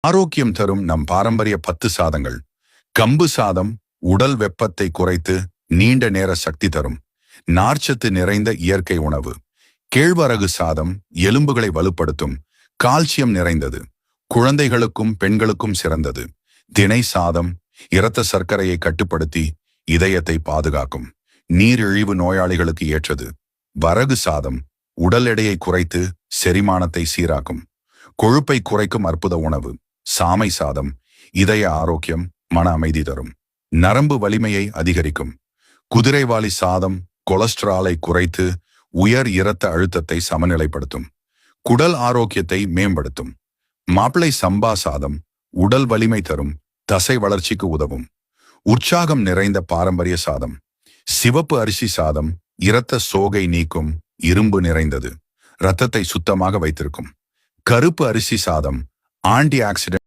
ஆரோக்கியம் தரும் நம் பாரம்பரிய 10 சாதங்கள். கம்பு சாதம் உடல் வெப்பத்தை குறைத்து நீண்ட நேர சக்தி தரும் நார்ச்சத்து நிறைந்த இயற்கை உணவு. கேழ்வரகு சாதம் எலும்புகளை வலுப்படுத்தும் கால்சியம் நிறைந்தது, குழந்தைகளுக்கும் பெண்களுக்கும் சிறந்தது. தினை சாதம் இரத்த சர்க்கரையை கட்டுப்படுத்தி இதயத்தை பாதுகாக்கும், நீரிழிவு நோயாளிகளுக்கு ஏற்றது. வரகு சாதம் உடல் எடையை குறைத்து செரிமானத்தை சீராக்கும், கொழுப்பை குறைக்கும் அற்புத உணவு. சாமை சாதம் இதய ஆரோக்கியம், மன அமைதி தரும், நரம்பு வலிமையை அதிகரிக்கும். குதிரைவாலி சாதம் கொலஸ்ட்ராலை குறைத்து உயர் இரத்த அழுத்தத்தை சமநிலைப்படுத்தும், குடல் ஆரோக்கியத்தை மேம்படுத்தும். மாப்பிளை சம்பா சாதம் உடல் வலிமை தரும், தசை வளர்ச்சிக்கு உதவும். உற்சாகம் நிறைந்த பாரம்பரிய சாதம். சிவப்பு அரிசி சாதம் இரத்த சோகை நீக்கும், இரும்பு நிறைந்தது, இரத்தத்தை சுத்தமாக வைத்திருக்கும். கருப்பு அரிசி சாதம் ஆன்டி ஆக்சிடென்ட்